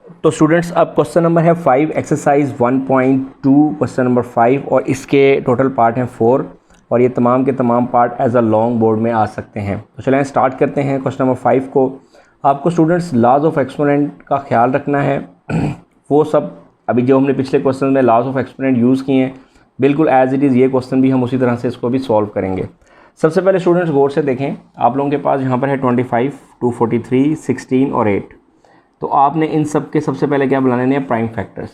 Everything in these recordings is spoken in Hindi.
तो स्टूडेंट्स अब क्वेश्चन नंबर है 5 एक्सरसाइज 1.2 क्वेश्चन नंबर 5 और इसके टोटल पार्ट हैं 4 और ये तमाम के तमाम part as a long board में आ सकते हैं। तो चलें स्टार्ट करते हैं क्वेश्चन नंबर 5 को। आपको स्टूडेंट्स लॉज ऑफ एक्सपोनेंट का ख्याल रखना है। वो सब अभी जो हमने पिछले क्वेश्चन में लॉज ऑफ एक्सपोनेंट यूज़ किए हैं बिल्कुल एज इट इज़ ये क्वेश्चन भी हम उसी तरह से इसको भी सॉल्व करेंगे। सबसे पहले स्टूडेंट्स गौर से देखें, आप लोगों के पास यहाँ पर है 25, 243, 16 और 8। तो आपने इन सब के सबसे पहले क्या बनाने हैं, प्राइम फैक्टर्स।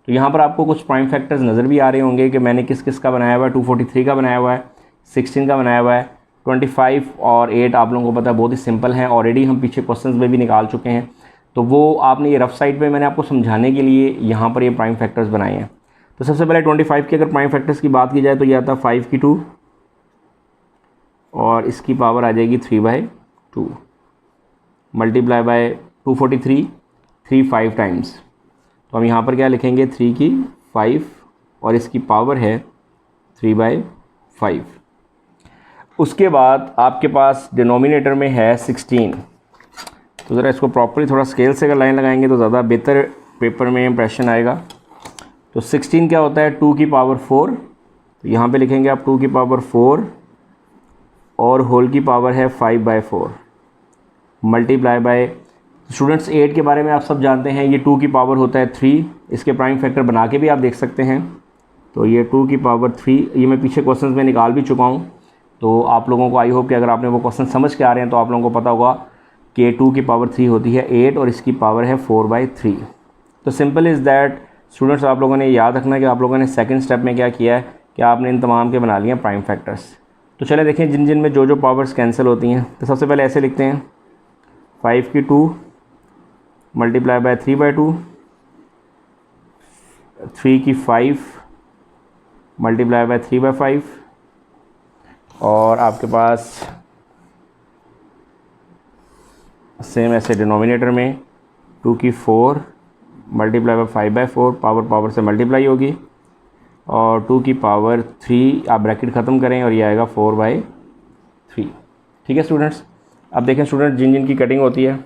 तो यहाँ पर आपको कुछ प्राइम फैक्टर्स नज़र भी आ रहे होंगे कि मैंने किस किस का बनाया हुआ है। 243 का बनाया हुआ है, 16 का बनाया हुआ है, 25 और 8 आप लोगों को पता है बहुत ही सिंपल है, ऑलरेडी हम पीछे क्वेश्चंस में भी निकाल चुके हैं। तो वो आपने ये रफ साइड पे मैंने आपको समझाने के लिए यहाँ पर ये प्राइम फैक्टर्स बनाए हैं। तो सबसे पहले 25 के अगर प्राइम फैक्टर्स की बात की जाए तो ये आता है 5 की 2 और इसकी पावर आ जाएगी 3/2 मल्टीप्लाई बाय 243 3 5 टाइम्स। तो हम यहाँ पर क्या लिखेंगे, 3 की 5 और इसकी पावर है 3/5। उसके बाद आपके पास डिनोमिनेटर में है 16। तो ज़रा इसको प्रॉपर्ली थोड़ा स्केल से अगर लाइन लगाएंगे तो ज़्यादा बेहतर पेपर में इम्प्रेशन आएगा। तो 16 क्या होता है, 2 की पावर 4। तो यहाँ पे लिखेंगे आप 2 की पावर 4 और होल की पावर है 5/4 मल्टीप्लाई बाय स्टूडेंट्स 8 के बारे में आप सब जानते हैं, ये 2 की पावर होता है 3। इसके प्राइम फैक्टर बना के भी आप देख सकते हैं। तो ये 2 की पावर 3 ये मैं पीछे क्वेश्चंस में निकाल भी चुका हूँ। तो आप लोगों को आई होप कि अगर आपने वो क्वेश्चन समझ के आ रहे हैं तो आप लोगों को पता होगा कि 2 की पावर 3 होती है 8 और इसकी पावर है 4/3। तो सिंपल इज़ दैट स्टूडेंट्स, आप लोगों ने याद रखना कि आप लोगों ने सेकेंड स्टेप में क्या किया है कि आपने इन तमाम के बना लिए प्राइम फैक्टर्स। तो चले देखें जिन जिन में जो जो पावर्स कैंसिल होती हैं। तो सबसे पहले ऐसे लिखते हैं, 5 की 2 मल्टीप्लाई बाय 3/2, 3 की 5 मल्टीप्लाई बाय 3/5 और आपके पास सेम ऐसे डिनोमिनेटर में 2 की 4 मल्टीप्लाई बाय 5/4 पावर से मल्टीप्लाई होगी और 2 की पावर 3 आप ब्रैकेट ख़त्म करें और ये आएगा 4/3। ठीक है स्टूडेंट्स। अब देखें स्टूडेंट जिन जिन की कटिंग होती है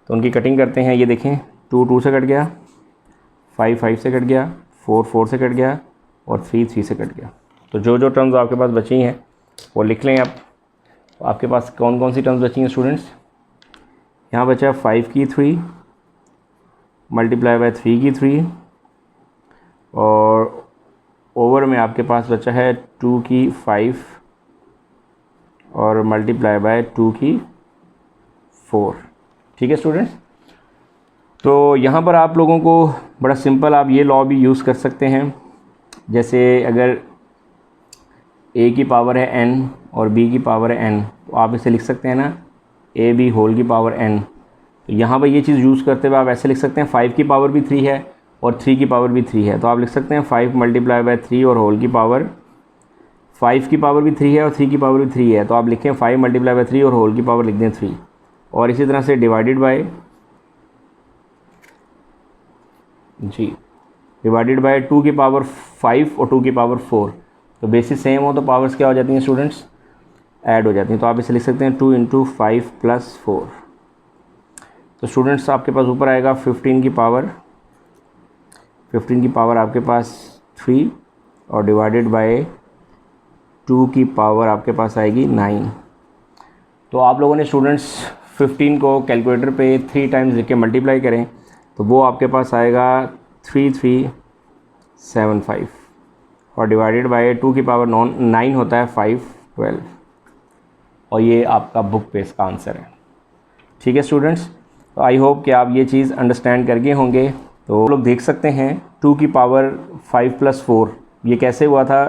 तो उनकी कटिंग करते हैं। ये देखें 2 2 से कट गया, 5 5 से कट गया, 4 4 से कट गया और 3 3 से कट गया। तो जो जो टर्म्स आपके पास बची हैं वो लिख लें आप। तो आपके पास कौन कौन सी टर्म्स बची हैं स्टूडेंट्स, यहाँ बचा 5 की 3 मल्टीप्लाई बाय 3 की 3 और ओवर में आपके पास बचा है 2 की 5 और मल्टीप्लाई बाय 2 की 4। ठीक है स्टूडेंट्स। तो यहाँ पर आप लोगों को बड़ा सिंपल आप ये लॉ भी यूज़ कर सकते हैं। जैसे अगर a की पावर है n और b की पावर है n तो आप इसे लिख सकते हैं ना, ab होल की पावर n। तो यहाँ पर ये चीज़ यूज़ करते हुए आप ऐसे लिख सकते हैं, 5 की पावर भी 3 है और 3 की पावर भी 3 है। तो आप लिख सकते हैं 5 मल्टीप्लाई बाय 3 और होल की पावर 5 की पावर भी 3 है और 3 की पावर भी 3 है। तो आप लिखें 5 मल्टीप्लाई बाय 3 और होल की पावर लिख दें 3 और इसी तरह से डिवाइडेड बाय 2 की पावर 5 और 2 की पावर 4। तो बेसिस सेम हो तो पावर्स क्या हो जाती हैं स्टूडेंट्स, ऐड हो जाती हैं। तो आप इसे लिख सकते हैं 2 × 5 + 4। तो स्टूडेंट्स आपके पास ऊपर आएगा 15 की पावर आपके पास 3 और डिवाइडेड बाय 2 की पावर आपके पास आएगी 9। तो आप लोगों ने स्टूडेंट्स 15 को कैलकुलेटर पे 3 टाइम्स लिख के मल्टीप्लाई करें तो वो आपके पास आएगा 3375 और डिवाइडेड बाय 2 की पावर 9 होता है 512 और ये आपका बुक पे इसका आंसर है। ठीक है स्टूडेंट्स। तो आई होप कि आप ये चीज़ अंडरस्टैंड कर गए होंगे। तो लोग देख सकते हैं 2 की पावर 5 + 4 ये कैसे हुआ था।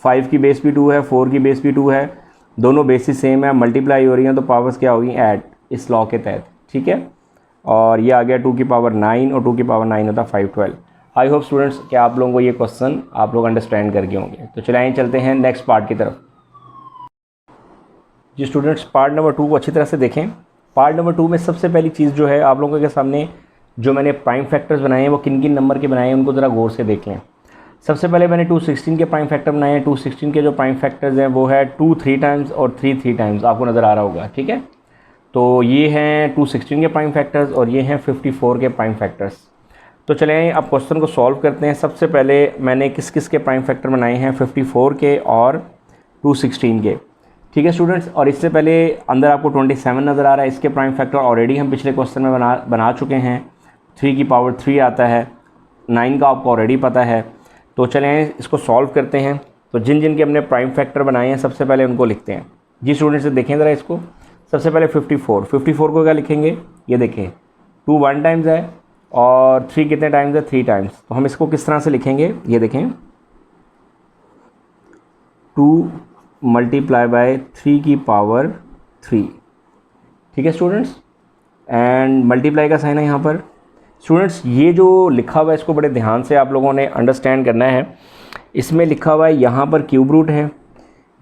5 की बेस भी 2 है, 4 की बेस भी 2 है, दोनों बेसिस सेम है, मल्टीप्लाई हो रही हैं तो पावर्स क्या होगी, ऐड, इस लॉ के तहत। ठीक है। और ये आ गया 2 की पावर 9 और 2 की पावर 9 होता है 512। आई होप स्टूडेंट्स कि आप लोगों को ये क्वेश्चन आप लोग अंडरस्टैंड कर गए होंगे। तो चलिए चलते हैं नेक्स्ट पार्ट की तरफ। जी स्टूडेंट्स, पार्ट नंबर 2 को अच्छी तरह से देखें। पार्ट नंबर 2 में सबसे पहली चीज़ जो है आप लोगों के सामने जो मैंने प्राइम फैक्टर्स बनाए हैं वो किन किन नंबर के बनाए हैं उनको ज़रा गौर से देख लें। सबसे पहले मैंने 216 के प्राइम फैक्टर बनाए हैं। 216 के जो प्राइम फैक्टर्स हैं वो है 2 3 टाइम्स और 3 3 टाइम्स, आपको नज़र आ रहा होगा। ठीक है। तो ये हैं 216 के प्राइम फैक्टर्स और ये हैं 54 के प्राइम फैक्टर्स। तो चलें अब क्वेश्चन को सॉल्व करते हैं। सबसे पहले मैंने किस किस के प्राइम फैक्टर बनाए हैं, 54 के और 216 के। ठीक है स्टूडेंट्स, और इससे पहले अंदर आपको 27 नज़र आ रहा है, इसके प्राइम फैक्टर ऑलरेडी हम पिछले क्वेश्चन में बना चुके हैं। 3 की पावर 3 आता है, 9 का आपको ऑलरेडी पता है। तो चलें इसको सॉल्व करते हैं। तो जिन जिन के हमने प्राइम फैक्टर बनाए हैं सबसे पहले उनको लिखते हैं। जी स्टूडेंट्स देखें ज़रा इसको। सबसे पहले 54 को क्या लिखेंगे, ये देखें 2 1 टाइम्स है और 3 कितने टाइम्स है, 3 टाइम्स। तो हम इसको किस तरह से लिखेंगे, ये देखें 2 मल्टीप्लाई बाय 3 की पावर 3। ठीक है स्टूडेंट्स, एंड मल्टीप्लाई का साइन है यहाँ पर। स्टूडेंट्स ये जो लिखा हुआ है इसको बड़े ध्यान से आप लोगों ने अंडरस्टैंड करना है। इसमें लिखा हुआ है यहाँ पर क्यूब रूट है,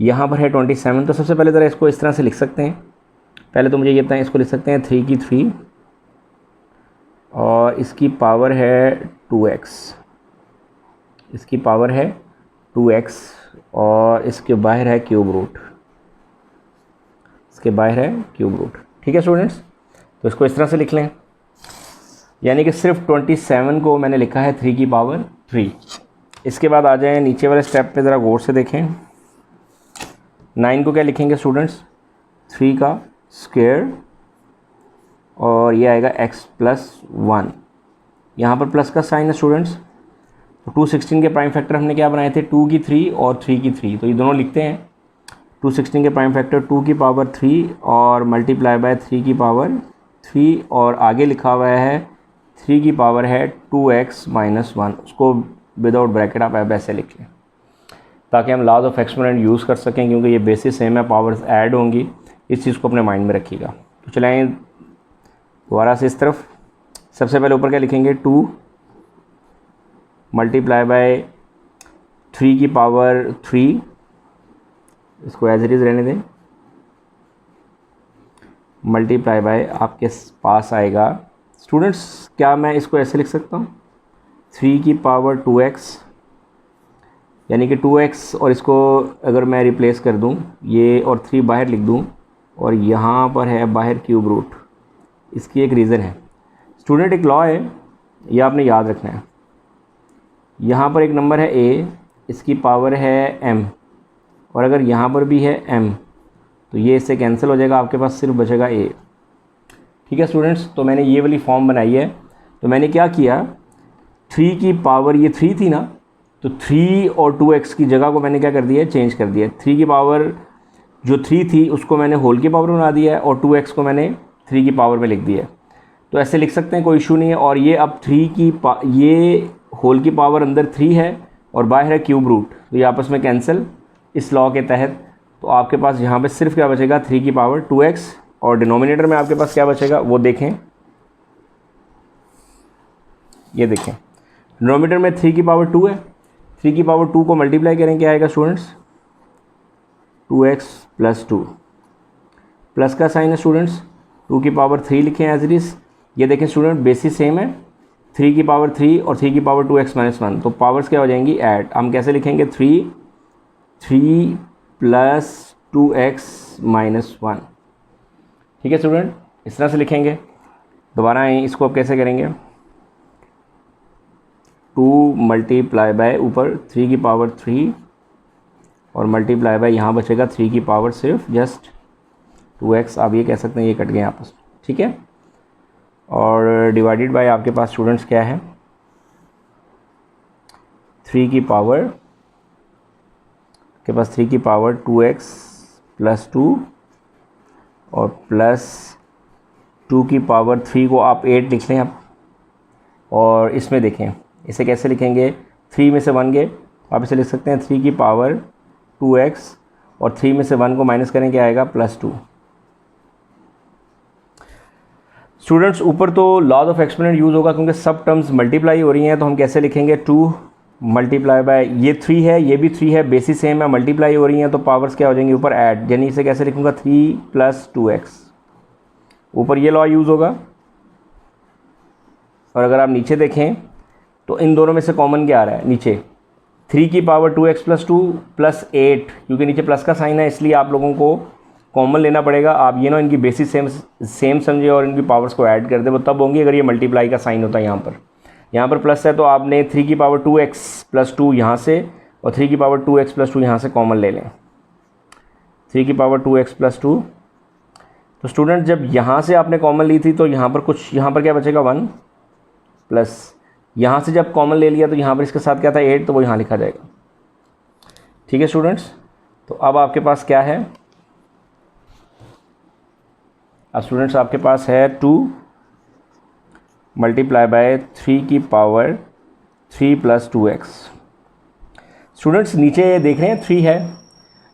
यहाँ पर है 27। तो सबसे पहले ज़रा इसको इस तरह से लिख सकते हैं। पहले तो मुझे ये बताएं, इसको लिख सकते हैं 3 की 3 और इसकी पावर है 2x, इसकी पावर है 2x और इसके बाहर है क्यूब रूट, इसके बाहर है क्यूब रूट। ठीक है स्टूडेंट्स, तो इसको इस तरह से लिख लें, यानी कि सिर्फ 27 को मैंने लिखा है 3 की पावर 3। इसके बाद आ जाएं नीचे वाले स्टेप पे, ज़रा गौर से देखें। 9 को क्या लिखेंगे स्टूडेंट्स, 3 का स्क्वायर और ये आएगा x + 1। यहाँ पर प्लस का साइन है स्टूडेंट्स। तो 216 के प्राइम फैक्टर हमने क्या बनाए थे, 2 की 3 और 3 की 3। तो ये दोनों लिखते हैं। 216 के प्राइम फैक्टर 2 की पावर 3 और मल्टीप्लाई बाय 3 की पावर 3 और आगे लिखा हुआ है 3 की पावर है 2x - 1। उसको विदाउट ब्रैकेट आप ऐसे लिख लें ताकि हम लॉज ऑफ एक्सपोनेंट यूज़ कर सकें, क्योंकि ये बेसिस सेम है, पावर्स ऐड होंगी। इस चीज़ को अपने माइंड में रखिएगा। तो चलाएँ दोबारा से इस तरफ। सबसे पहले ऊपर क्या लिखेंगे, 2 मल्टीप्लाई बाय 3 की पावर 3, इसको एज इट इज़ रहने दें, मल्टीप्लाई बाय आपके पास आएगा स्टूडेंट्स, क्या मैं इसको ऐसे लिख सकता हूँ 3 की पावर 2x, यानी कि 2x और इसको अगर मैं रिप्लेस कर दूँ ये और 3 बाहर लिख दूँ और यहाँ पर है बाहर क्यूब रूट। इसकी एक रीज़न है स्टूडेंट, एक लॉ है, ये आपने याद रखना है। यहाँ पर एक नंबर है a, इसकी पावर है m और अगर यहाँ पर भी है m तो ये इससे कैंसिल हो जाएगा, आपके पास सिर्फ बचेगा a। ठीक है स्टूडेंट्स, तो मैंने ये वाली फॉर्म बनाई है। तो मैंने क्या किया, 3 की पावर ये 3 थी ना, तो 3 और 2x की जगह को मैंने क्या कर दिया, चेंज कर दिया। 3 की पावर जो 3 थी उसको मैंने होल की पावर बना दिया है और 2x को मैंने 3 की पावर में लिख दिया है। तो ऐसे लिख सकते हैं, कोई इशू नहीं है। और ये अब 3 की ये होल की पावर अंदर 3 है और बाहर है क्यूब रूट, तो ये आपस में कैंसिल इस लॉ के तहत। तो आपके पास यहाँ पे सिर्फ क्या बचेगा, 3 की पावर 2x और डिनोमिनेटर में आपके पास क्या बचेगा वो देखें, ये देखें डिनोमिनेटर में 3 की पावर 2 है। 3 की पावर 2 को मल्टीप्लाई करें क्या आएगा स्टूडेंट्स, 2x + 2, प्लस का साइन है स्टूडेंट्स। 2 की पावर 3 लिखें एज इट इज़। ये देखें स्टूडेंट बेसिस सेम है, 3 की पावर 3 और 3 की पावर 2x - 1, तो पावर्स क्या हो जाएंगी, ऐड। हम कैसे लिखेंगे, 3 + 2x - 1। ठीक है स्टूडेंट, इस तरह से लिखेंगे। दोबारा आए, इसको अब कैसे करेंगे, 2 मल्टीप्लाई बाय ऊपर 3 की पावर 3 और मल्टीप्लाई बाय यहाँ बचेगा 3 की पावर सिर्फ जस्ट 2x। आप ये कह सकते हैं ये कट गए आपस में। ठीक है, और डिवाइडेड बाय आपके पास स्टूडेंट्स क्या है, 3 की पावर के पास 3 की पावर 2x + 2 और प्लस 2 की पावर 3 को आप 8 लिख लें आप। और इसमें देखें इसे कैसे लिखेंगे, 3 में से 1 गए, आप इसे लिख सकते हैं 3 की पावर 2x और 3 में से 1 को माइनस करें क्या आएगा, +2। स्टूडेंट्स ऊपर तो लॉज ऑफ एक्सपोनेंट यूज़ होगा क्योंकि सब टर्म्स मल्टीप्लाई हो रही हैं। तो हम कैसे लिखेंगे, 2 मल्टीप्लाई बाय ये 3 है, ये भी 3 है, बेसिस सेम है, मल्टीप्लाई हो रही हैं तो पावर्स क्या हो जाएंगी ऊपर ऐड। यानी इसे कैसे लिखूँगा, 3 + 2x, ऊपर ये लॉ यूज़ होगा। और अगर आप नीचे देखें तो इन दोनों में से कॉमन क्या आ रहा है, नीचे 3 की पावर 2x + 2 + 8, क्योंकि नीचे प्लस का साइन है इसलिए आप लोगों को कॉमन लेना पड़ेगा। आप ये ना इनकी बेसिस सेम समझे और इनकी पावर्स को ऐड कर दे, वो तब होंगी अगर ये मल्टीप्लाई का साइन होता है। यहाँ पर प्लस है तो आपने 3 की पावर 2x + 2 यहाँ से और 3 की पावर 2x + 2 यहाँ से कॉमन ले लें। 3 की पावर 2x + 2। तो स्टूडेंट जब यहाँ से आपने कॉमन ली थी तो यहाँ पर क्या बचेगा 1 प्लस यहाँ से जब कॉमन ले लिया तो यहाँ पर इसके साथ क्या था 8, तो वो यहाँ लिखा जाएगा। ठीक है स्टूडेंट्स, तो अब आपके पास क्या है, अब स्टूडेंट्स आपके पास है 2 × 3 की पावर 3 + 2x। स्टूडेंट्स नीचे देख रहे हैं 3 है,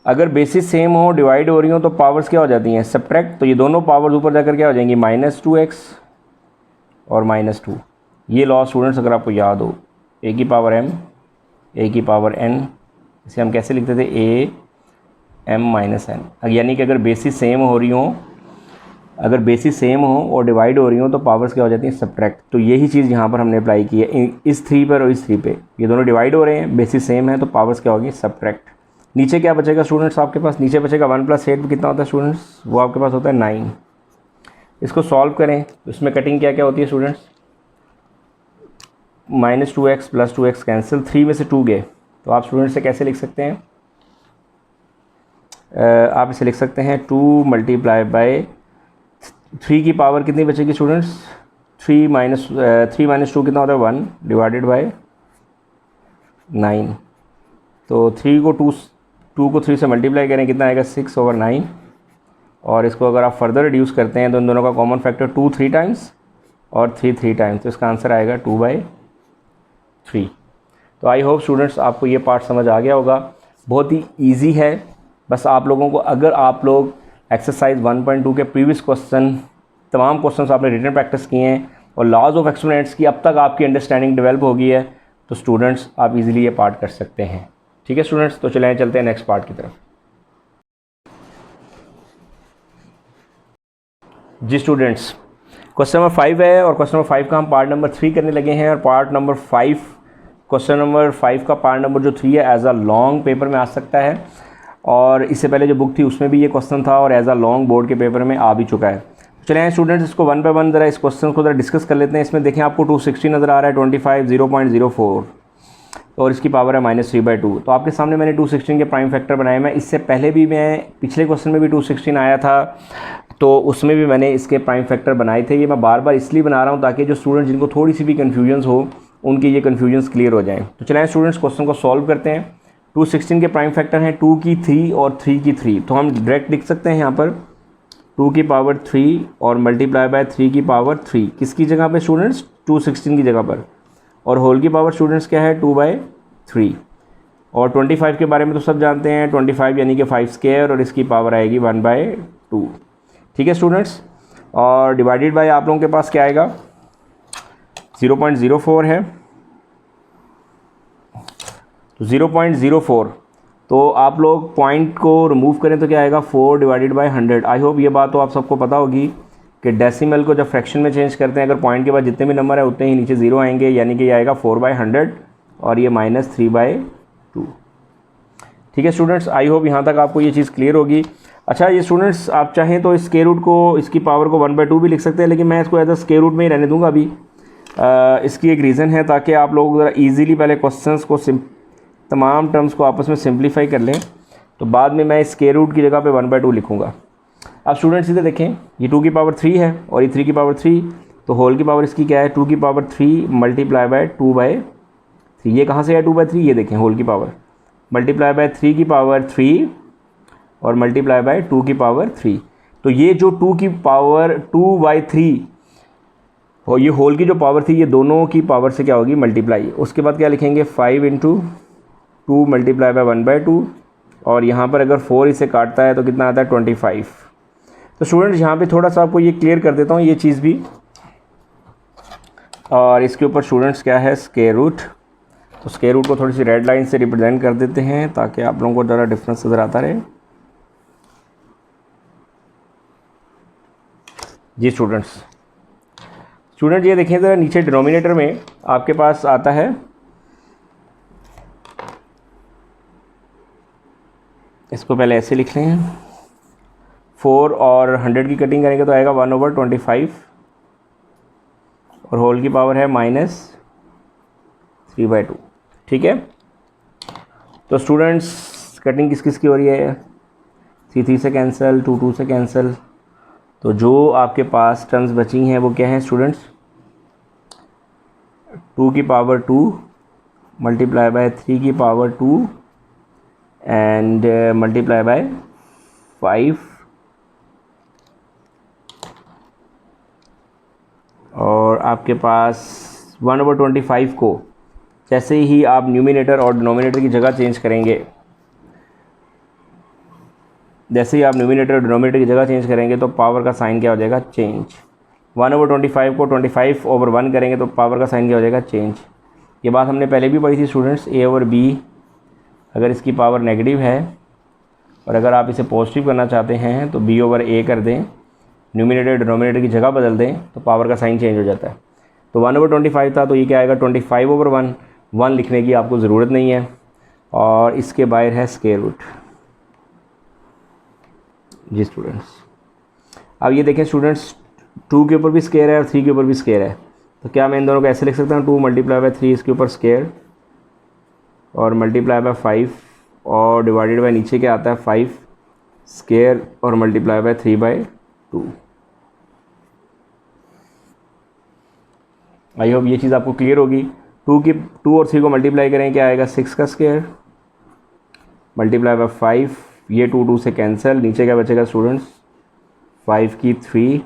अगर बेसिस सेम हो, डिवाइड हो रही हो तो पावर्स क्या हो जाती हैं, सब्ट्रैक्ट। तो ये दोनों पावर्स ऊपर जाकर क्या हो जाएंगी -2x और -2। ये लॉ स्टूडेंट्स अगर आपको याद हो, a की पावर m a की पावर n, इसे हम कैसे लिखते थे a m - n। यानी कि अगर बेसिस सेम हो रही हो, अगर बेसिस सेम हो और डिवाइड हो रही हो तो पावर्स क्या हो जाती हैं सब्ट्रैक्ट। तो यही चीज़ यहाँ पर हमने अप्लाई की है इस 3 पर और इस 3 पे। ये दोनों डिवाइड हो रहे हैं, बेसिस सेम है तो पावर्स क्या होगी सब्ट्रैक्ट। नीचे क्या बचेगा स्टूडेंट्स आपके पास, नीचे बचेगा 1 + 8 कितना होता है स्टूडेंट्स, वो आपके पास होता है 9। इसको सॉल्व करें तो इसमें कटिंग क्या क्या होती है स्टूडेंट्स, -2x + 2x कैंसिल, 3 में से 2 गए तो आप स्टूडेंट्स से कैसे लिख सकते हैं, आप इसे लिख सकते हैं 2 × 3 की पावर कितनी बचेगी स्टूडेंट्स, 3 - 2 कितना होता है 1 / 9। तो 2 को 3 से मल्टीप्लाई करें कितना आएगा 6/9। और इसको अगर आप फर्दर रिड्यूस करते हैं तो इन दोनों का कॉमन फैक्टर 2 3 टाइम्स और 3 3 टाइम्स, तो इसका आंसर आएगा 2/3। तो आई होप स्टूडेंट्स आपको ये पार्ट समझ आ गया होगा। बहुत ही ईजी है, बस आप लोगों को अगर आप लोग एक्सरसाइज 1.2 के प्रीवियस क्वेश्चन, तमाम क्वेश्चंस आपने रिटन प्रैक्टिस किए हैं और लॉज ऑफ एक्सपोनेंट्स की अब तक आपकी अंडरस्टैंडिंग डेवलप हो गई है, तो स्टूडेंट्स आप इजीली ये पार्ट कर सकते हैं। ठीक है स्टूडेंट्स, तो चलते हैं नेक्स्ट पार्ट की तरफ। जी स्टूडेंट्स, क्वेश्चन नंबर 5 है और क्वेश्चन नंबर 5 का हम पार्ट नंबर 3 करने लगे हैं। और पार्ट नंबर 5, क्वेश्चन नंबर 5 का पार्ट नंबर जो 3 है एज अ लॉन्ग पेपर में आ सकता है, और इससे पहले जो बुक थी उसमें भी ये क्वेश्चन था और एज अ लॉन्ग बोर्ड के पेपर में आ भी चुका है। चलें स्टूडेंट्स, इसको 1 बाय 1 ज़रा इस क्वेश्चन को ज़रा डिस्कस कर लेते हैं। इसमें देखें आपको 260 नज़र आ रहा है, 25 0.04 और इसकी पावर है -3/2। तो आपके सामने मैंने 216 के प्राइम फैक्टर बनाए। मैं इससे पहले भी, मैं पिछले क्वेश्चन में भी 216 आया था तो उसमें भी मैंने इसके प्राइम फैक्टर बनाए थे। ये मैं बार बार इसलिए बना रहा हूँ ताकि जो स्टूडेंट जिनको थोड़ी सी भी कन्फ्यूजन्स हो उनकी ये कन्फ्यूजन्स क्लियर हो जाएँ। तो चलें स्टूडेंट्स क्वेश्चन को सॉल्व करते हैं। 216 के प्राइम फैक्टर हैं 2 की 3 और 3 की 3, तो हम डायरेक्ट लिख सकते हैं यहाँ पर 2 की पावर 3 और × 3 की पावर 3 किसकी जगह पे स्टूडेंट्स, 216 की जगह पर, और होल की पावर स्टूडेंट्स क्या है 2/3। और 25 के बारे में तो सब जानते हैं, 25 यानी कि 5² और इसकी पावर आएगी 1/2। ठीक है स्टूडेंट्स, और डिवाइडेड बाय आप लोगों के पास क्या आएगा 0.04 है, तो 0.04, तो आप लोग पॉइंट को रिमूव करें तो क्या आएगा 4/100। आई होप ये बात तो आप सबको पता होगी कि डेसिमल को जब फ्रैक्शन में चेंज करते हैं, अगर पॉइंट के बाद जितने भी नंबर है उतने ही नीचे 0 आएंगे, यानी कि ये आएगा 4/100 और ये -3/2। ठीक है स्टूडेंट्स, आई होप यहाँ तक आपको ये चीज़ क्लियर होगी। अच्छा ये स्टूडेंट्स आप चाहें तो इस स्क्वायर रूट को, इसकी पावर को 1/2 भी लिख सकते हैं, लेकिन मैं इसको एज अ स्क्वायर रूट में ही रहने दूँगा अभी। इसकी एक रीज़न है ताकि आप लोग ज़रा ईजीली पहले क्वेश्चंस को तमाम टर्म्स को आपस में सिंप्लीफाई कर लें, तो बाद में मैं स्क्वायर रूट की जगह पे 1/2 लिखूँगा। अब स्टूडेंट्स इधर देखें, ये 2 की पावर 3 है और ये 3 की पावर 3, तो होल की पावर इसकी क्या है 2 की पावर 3 × 2/3। ये कहाँ से है 2/3, ये देखें होल की पावर × 3 की पावर 3 और × 2 की पावर 3। तो ये जो 2 की पावर 2/3 और ये होल की जो पावर थी, ये दोनों की पावर से क्या होगी मल्टीप्लाई। उसके बाद क्या लिखेंगे 5 × 2 × 1/2, और यहाँ पर अगर 4 इसे काटता है तो कितना आता है 25। तो स्टूडेंट्स यहाँ पे थोड़ा सा आपको ये क्लियर कर देता हूँ ये चीज़ भी, और इसके ऊपर स्टूडेंट्स क्या है स्क्वायर रूट, तो स्क्वायर रूट को थोड़ी सी रेड लाइन से रिप्रेजेंट कर देते हैं ताकि आप लोगों को ज़रा डिफरेंस नज़र आता रहे। जी स्टूडेंट्स ये देखें ज़रा नीचे डिनोमिनेटर में आपके पास आता है, इसको पहले ऐसे लिख लें 4 और 100 की कटिंग करेंगे तो आएगा 1/25 और होल की पावर है -3/2। ठीक है, तो स्टूडेंट्स कटिंग किस किस की हो रही है? 3 से कैंसिल, 2 से कैंसिल, तो जो आपके पास टर्म्स बची हैं वो क्या हैं स्टूडेंट्स? 2 की पावर 2 मल्टीप्लाई बाय 3 की पावर 2 एंड मल्टीप्लाई बाय 5 और आपके पास 1/25 को जैसे ही आप न्यूमिनेटर और डिनोमिनेटर की जगह चेंज करेंगे, जैसे ही आप न्यूमिनेटर और डिनोमिनेटर की जगह चेंज करेंगे तो पावर का साइन क्या हो जाएगा? चेंज। 1/25 को 25/1 करेंगे तो पावर का साइन क्या हो जाएगा? चेंज। ये बात हमने पहले भी पढ़ी थी स्टूडेंट्स। a/b अगर इसकी पावर नेगेटिव है और अगर आप इसे पॉजिटिव करना चाहते हैं तो b/a कर दें, न्यूमिनेटर डिनोमिनेटर की जगह बदल दें तो पावर का साइन चेंज हो जाता है। तो 1/25 था तो ये क्या आएगा? 25/1। 1 लिखने की आपको ज़रूरत नहीं है और इसके बाहर है स्क्वायर रूट। जी स्टूडेंट्स, अब ये देखें स्टूडेंट्स, 2 के ऊपर भी स्क्वायर है और 3 के ऊपर भी स्क्वायर है, तो क्या मैं इन दोनों को ऐसे लिख सकता हूँ? 2 मल्टीप्लाई बाय 3 इसके ऊपर स्क्वायर और मल्टीप्लाई बाय 5 और डिवाइडेड बाय नीचे क्या आता है? 5 स्क्वायर और मल्टीप्लाई बाय 3/2। आई होप ये चीज़ आपको क्लियर होगी। 2 और 3 को मल्टीप्लाई करें क्या आएगा? 6 का स्क्वायर मल्टीप्लाई बाय 5, ये 2 से कैंसिल, नीचे क्या बचेगा स्टूडेंट्स? 5 की 3।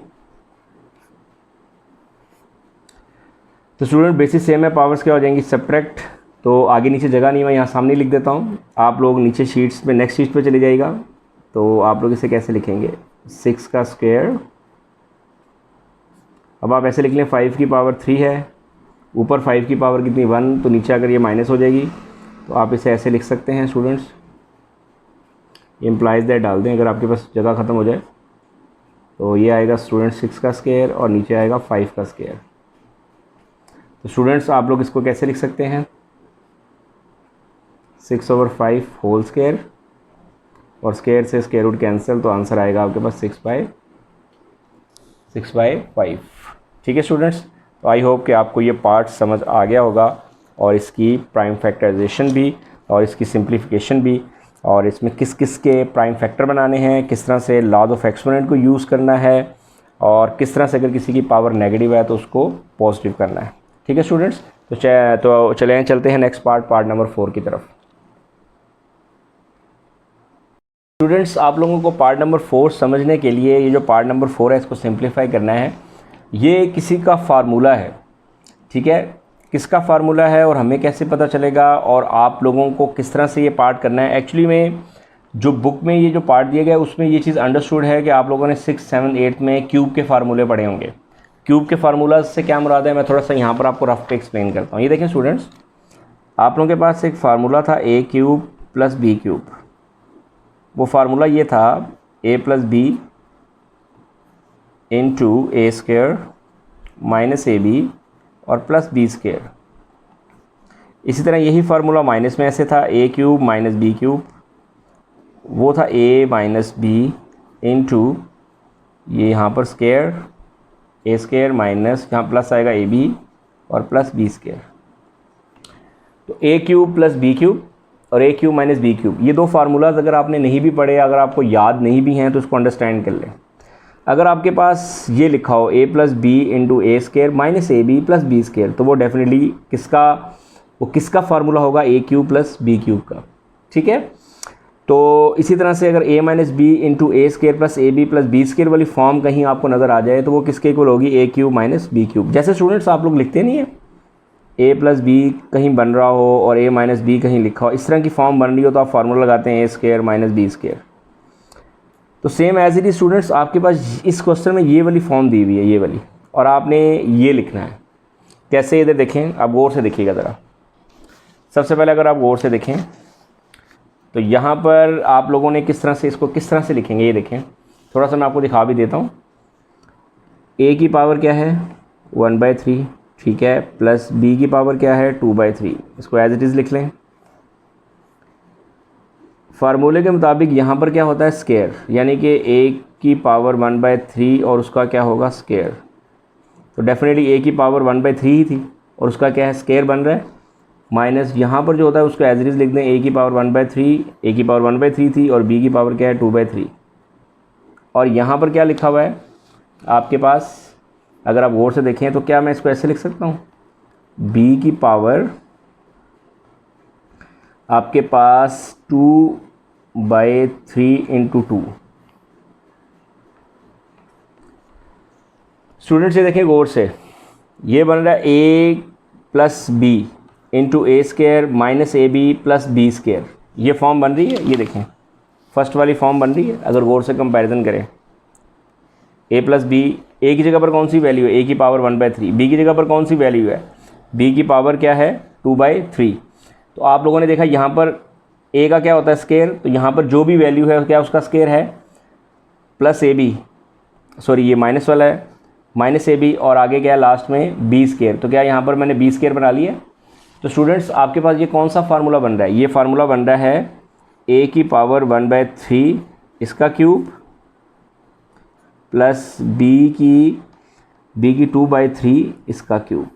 तो स्टूडेंट बेसिस सेम है, पावर्स क्या हो जाएंगी? सब्ट्रैक्ट। तो आगे नीचे जगह नहीं, मैं यहाँ सामने लिख देता हूँ, आप लोग नीचे शीट्स पे नेक्स्ट शीट पे चले जाइएगा। तो आप लोग इसे कैसे लिखेंगे? 6 का स्क्वायर, अब आप ऐसे लिख लें 5 की पावर 3 है, ऊपर 5 की पावर कितनी? 1, तो नीचे अगर ये माइनस हो जाएगी तो आप इसे ऐसे लिख सकते हैं स्टूडेंट्स, इम्प्लाइज दैट डाल दें अगर आपके पास जगह ख़त्म हो जाए। तो ये आएगा स्टूडेंट 6 का स्क्वायर और नीचे आएगा 5 का स्क्वायर। तो स्टूडेंट्स आप लोग इसको कैसे लिख सकते हैं? 6/5 होल स्क्वायर और स्क्वायर से स्क्वायर रूट कैंसिल, तो आंसर आएगा आपके पास 6/5। ठीक है स्टूडेंट्स, तो आई होप कि आपको ये पार्ट समझ आ गया होगा और इसकी प्राइम फैक्टराइजेशन भी और इसकी सिंप्लीफिकेशन भी, और इसमें किस किस के प्राइम फैक्टर बनाने हैं, किस तरह से लॉज ऑफ एक्सपोनेंट को यूज़ करना है और किस तरह से अगर किसी की पावर नेगेटिव है तो उसको पॉजिटिव करना है। ठीक है स्टूडेंट्स, तो चलते हैं नेक्स्ट पार्ट नंबर 4 की तरफ। स्टूडेंट्स आप लोगों को पार्ट नंबर 4 समझने के लिए ये जो पार्ट नंबर 4 है इसको सिंप्लीफाई करना है। ये किसी का फार्मूला है, ठीक है, किसका फार्मूला है और हमें कैसे पता चलेगा और आप लोगों को किस तरह से ये पार्ट करना है। एक्चुअली में जो बुक में ये जो पार्ट दिया गया है उसमें ये चीज़ अंडरस्टूड है कि आप लोगों ने 6, 7, 8 में क्यूब के फार्मूले पढ़े होंगे। क्यूब के फार्मूला से क्या मुराद है, मैं थोड़ा सा यहाँ पर आपको रफ पे एक्सप्लेन करता हूँ। ये देखें स्टूडेंट्स, आप लोगों के पास एक फार्मूला था a³ + b³। वो फार्मूला ये था a + b × a² - ab और +b²। इसी तरह यही फार्मूला माइनस में ऐसे था a³ - b³, वो था a - b × ये यहाँ पर स्क्वायर a² माइनस यहाँ प्लस आएगा ab और +b²। तो a³ + b³ और a³ - b³ ये दो फार्मूलाज अगर आपने नहीं भी पढ़े, अगर आपको याद नहीं भी हैं तो उसको अंडरस्टैंड कर लें। अगर आपके पास ये लिखा हो a + b × a² - ab + b², तो वो डेफिनेटली किसका फार्मूला होगा? a³ + b³ का। ठीक है, तो इसी तरह से अगर a - b × a² + ab + b² वाली फॉर्म कहीं आपको नज़र आ जाए तो वो किसके इक्वल होगी? a³ - b³। जैसे स्टूडेंट्स आप लोग लिखते नहीं है a + b कहीं बन रहा हो और a - b कहीं लिखा हो, इस तरह की फॉर्म बन रही हो तो आप फार्मूला लगाते हैं a² - b²। तो same as it is students आपके पास इस क्वेश्चन में ये वाली फॉर्म दी हुई है, ये वाली, और आपने ये लिखना है। कैसे? इधर देखें, आप गौर से देखिएगा ज़रा। सबसे पहले अगर आप गौर से देखें तो यहाँ पर आप लोगों ने किस तरह से लिखेंगे, ये देखें। थोड़ा सा मैं आपको दिखा भी देता हूँ। a की पावर क्या है? 1/3, ठीक है, प्लस b की पावर क्या है? 2/3। इसको एज इट इज़ लिख लें। फार्मूले के मुताबिक यहाँ पर क्या होता है? स्क्वायर, यानी कि की पावर 1/3 और उसका क्या होगा स्केयर। तो डेफिनेटली a की पावर 1/3 ही थी और उसका क्या है स्केयर बन रहा है, माइनस यहाँ पर जो होता है उसको एज इट इज़ लिख दें a की पावर 1/3, a की पावर 1/3 थी और b की पावर क्या है 2/3। और यहाँ पर क्या लिखा हुआ है आपके पास, अगर आप गौर से देखें तो क्या मैं इसको ऐसे लिख सकता हूँ, b की पावर आपके पास 2/3 × 2। स्टूडेंट्स ये देखें गौर से, ये बन रहा है a + b × a² - ab + b²। ये फॉर्म बन रही है, ये देखें फर्स्ट वाली फॉर्म बन रही है। अगर गौर से कंपैरिजन करें a + b, a की जगह पर कौन सी वैल्यू है a की पावर 1/3, b की जगह पर कौन सी वैल्यू है b की पावर क्या है 2/3। तो आप लोगों ने देखा यहाँ पर a का क्या होता है स्केयर, तो यहाँ पर जो भी वैल्यू है क्या उसका स्केयर है +ab, सॉरी ये माइनस वाला है -ab और आगे क्या है लास्ट में b²। तो क्या यहाँ पर मैंने b² बना लिया। तो स्टूडेंट्स आपके पास ये कौन सा फार्मूला बन रहा है, ये फार्मूला बन रहा है a की पावर 1/3 इसका क्यूब प्लस b की 2/3 इसका क्यूब,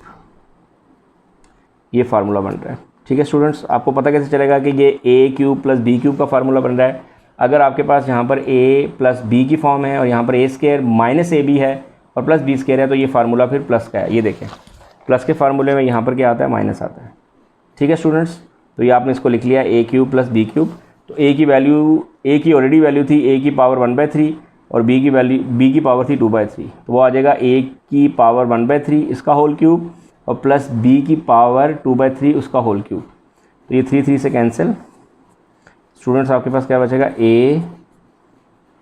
ये फार्मूला बन रहा है। ठीक है स्टूडेंट्स, आपको पता कैसे चलेगा कि ये a³ + b³ का फार्मूला बन रहा है। अगर आपके पास यहाँ पर a + b की फॉर्म है और यहाँ पर a² - ab है और प्लस b² है, तो ये फार्मूला फिर प्लस का है। ये देखें प्लस के फार्मूले में यहाँ पर क्या आता है माइनस आता है। ठीक है स्टूडेंट्स, तो ये आपने इसको लिख लिया a³ + b³। तो a की वैल्यू, a की ऑलरेडी वैल्यू थी a की पावर 1/3 और b की वैल्यू b की पावर थी 2/3, तो वो आ जाएगा a की पावर 1/3 इसका होल क्यूब और प्लस b की पावर 2/3 उसका होल क्यूब। तो ये 3 से कैंसिल। स्टूडेंट्स आपके पास क्या बचेगा a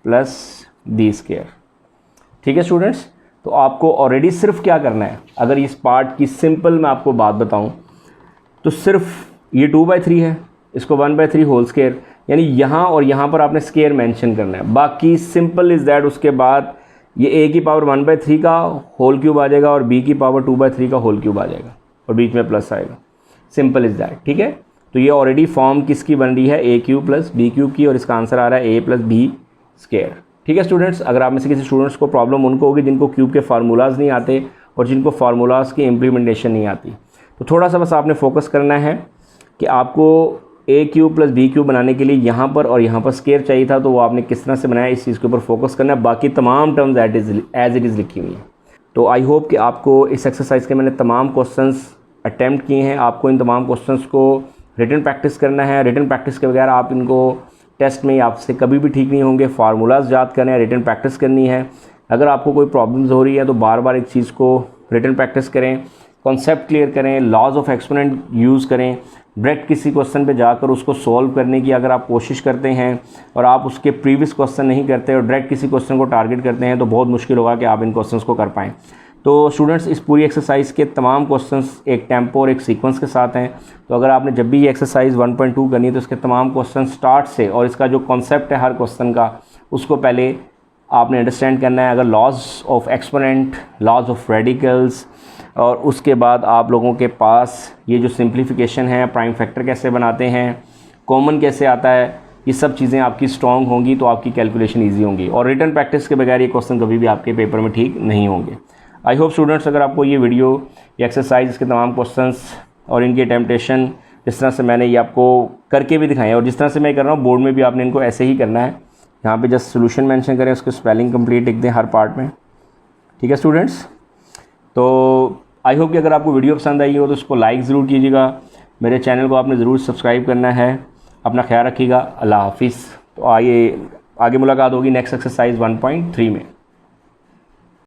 + b²। ठीक है स्टूडेंट्स, तो आपको ऑलरेडी सिर्फ क्या करना है, अगर इस पार्ट की सिंपल मैं आपको बात बताऊं तो सिर्फ ये 2/3 है, इसको 1/3 होल स्केयर, यानी यहाँ और यहाँ पर आपने स्केयर मेंशन करना है। बाकी सिंपल इज़ दैट, उसके बाद ये a की पावर 1/3 का होल क्यूब आ जाएगा और b की पावर 2/3 का होल क्यूब आ जाएगा और बीच में प्लस आएगा। Simple is that. ठीक है, तो ये ऑलरेडी फॉर्म किसकी बन रही है a³ + b³ की और इसका आंसर आ रहा है a + b²। ठीक है स्टूडेंट्स, अगर आप में से किसी स्टूडेंट्स को प्रॉब्लम उनको होगी जिनको क्यूब के फार्मूलाज नहीं आते और जिनको फार्मूलाज की इम्प्लीमेंटेशन नहीं आती, तो थोड़ा सा बस आपने फोकस करना है कि आपको a³ + b³ बनाने के लिए यहाँ पर और यहाँ पर स्केयर चाहिए था, तो वो आपने किस तरह से बनाया इस चीज़ के ऊपर फोकस करना है। बाकी तमाम टर्म्स एज इट इज़ लिखी हुई हैं। तो आई होप कि आपको इस एक्सरसाइज के मैंने तमाम क्वेश्चंस अटैम्प्ट किए हैं। आपको इन तमाम क्वेश्चंस को रिटन प्रैक्टिस करना है। रिटन प्रैक्टिस के बगैर आप इनको टेस्ट में आपसे कभी भी ठीक नहीं होंगे। फार्मूलाज याद करने हैं, रिटन प्रैक्टिस करनी है। अगर आपको कोई प्रॉब्लम्स हो रही है तो बार बार एक चीज़ को रिटन प्रैक्टिस करें, कॉन्सेप्ट क्लियर करें, लॉज ऑफ एक्सपोनेंट यूज़ करें। डायरेक्ट किसी क्वेश्चन पे जाकर उसको सॉल्व करने की अगर आप कोशिश करते हैं और आप उसके प्रीवियस क्वेश्चन नहीं करते और डायरेक्ट किसी क्वेश्चन को टारगेट करते हैं तो बहुत मुश्किल होगा कि आप इन क्वेश्चंस को कर पाएँ। तो स्टूडेंट्स इस पूरी एक्सरसाइज के तमाम क्वेश्चंस एक टेम्पो और एक सीक्वेंस के साथ हैं। तो अगर आपने जब भी ये एक्सरसाइज 1.2 करनी है तो इसके तमाम क्वेश्चन स्टार्ट से और इसका जो कॉन्सेप्ट है हर क्वेश्चन का उसको पहले आपने अंडरस्टैंड करना है। अगर laws of exponent, laws of radicals और उसके बाद आप लोगों के पास ये जो सिंप्लीफिकेशन है, प्राइम फैक्टर कैसे बनाते हैं, कॉमन कैसे आता है, ये सब चीज़ें आपकी स्ट्रॉन्ग होंगी तो आपकी कैलकुलेशन ईजी होंगी। और रिटन प्रैक्टिस के बगैर ये क्वेश्चन कभी भी आपके पेपर में ठीक नहीं होंगे। आई होप स्टूडेंट्स अगर आपको ये वीडियो, ये एक्सरसाइज के तमाम क्वेश्चंस और इनके टेम्पटेशन जिस तरह से मैंने ये आपको करके भी दिखाए और जिस तरह से मैं कर रहा हूँ बोर्ड में भी आपने इनको ऐसे ही करना है। यहाँ पे जस्ट सोल्यूशन मेंशन करें, उसको स्पेलिंग कंप्लीट लिख दें हर पार्ट में। ठीक है स्टूडेंट्स, तो आई होप कि अगर आपको वीडियो पसंद आई हो तो उसको लाइक ज़रूर कीजिएगा। मेरे चैनल को आपने ज़रूर सब्सक्राइब करना है। अपना ख्याल रखिएगा। अल्लाह हाफिज़। तो आइए आगे मुलाकात होगी नेक्स्ट एक्सरसाइज 1.3 में।